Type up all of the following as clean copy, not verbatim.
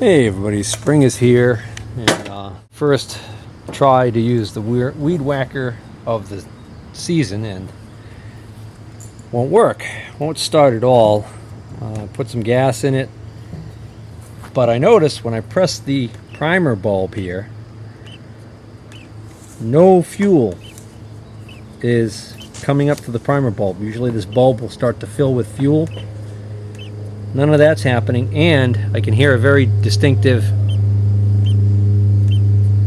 Hey everybody, spring is here, and first try to use the weed whacker of the season and won't work, won't start at all. Put some gas in it, but I noticed when I press the primer bulb here, no fuel is coming up to the primer bulb. Usually this bulb will start to fill with fuel. None of that's happening, and I can hear a very distinctive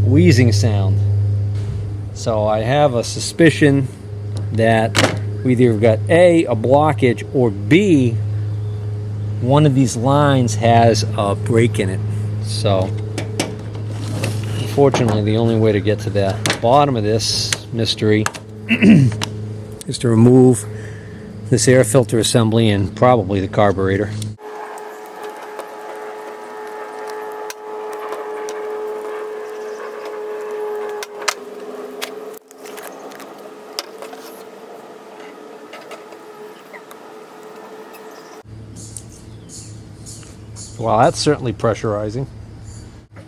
wheezing sound. So I have a suspicion that we either got A, a blockage, or B, one of these lines has a break in it. So unfortunately, the only way to get to the bottom of this mystery is to remove this air filter assembly and probably the carburetor. Well, that's certainly pressurizing.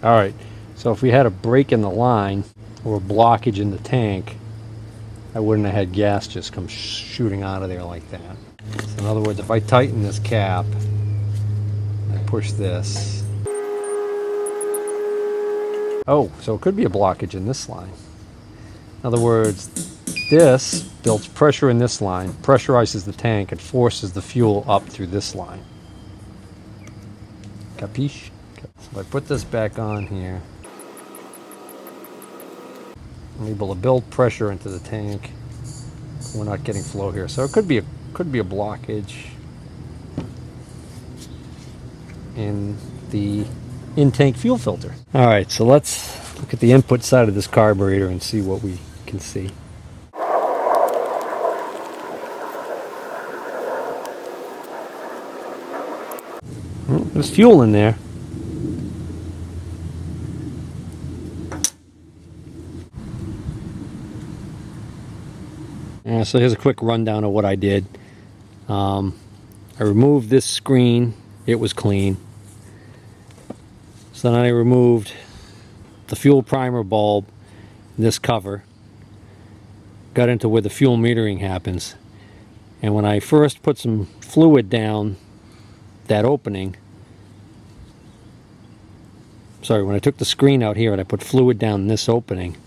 Alright, so if we had a break in the line or a blockage in the tank, I wouldn't have had gas just come shooting out of there like that. So in other words, if I tighten this cap, I push this. Oh, so it could be a blockage in this line. In other words, this builds pressure in this line, pressurizes the tank, and forces the fuel up through this line. Capiche? So if I put this back on here, I'm able to build pressure into the tank. We're not getting flow here, so it could be a blockage in the in-tank fuel filter. All right, so let's look at the input side of this carburetor and see what we can see. There's fuel in there. So here's a quick rundown of what I did. I removed this screen. It was clean. So then I removed the fuel primer bulb, this cover. Got into where the fuel metering happens. And when I first put some fluid down that opening, when I took the screen out here and I put fluid down this opening,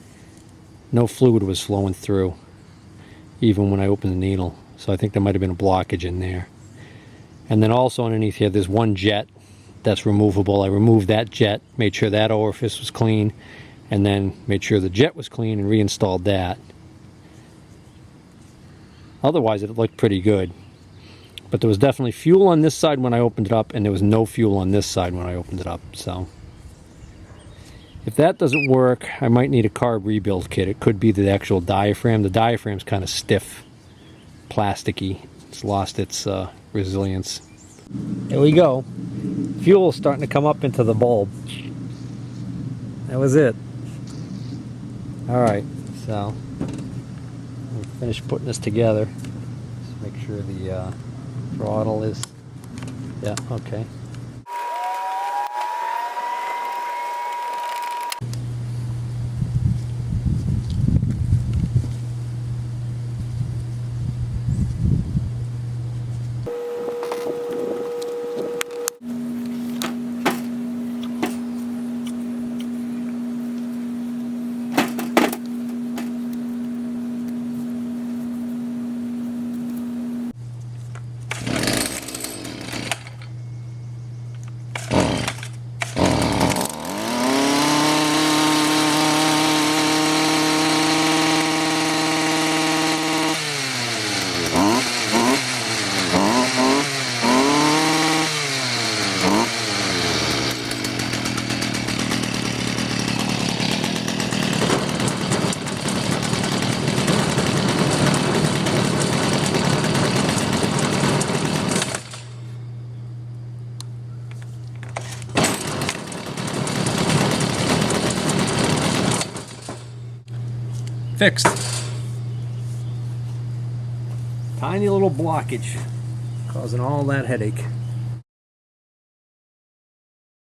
no fluid was flowing through, even when I opened the needle. So I think there might have been a blockage in there. And then also underneath here, there's one jet that's removable. I removed that jet, made sure that orifice was clean, and then made sure the jet was clean and reinstalled that. Otherwise, it looked pretty good. But there was definitely fuel on this side when I opened it up, and there was no fuel on this side when I opened it up. So if that doesn't work, I might need a carb rebuild kit. It could be the actual diaphragm. The diaphragm's kind of stiff, plasticky. It's lost its resilience. There we go. Fuel's starting to come up into the bulb. That was it. Alright, so we'll finish putting this together. Just make sure the throttle is, yeah, okay. Fixed. Tiny little blockage causing all that headache.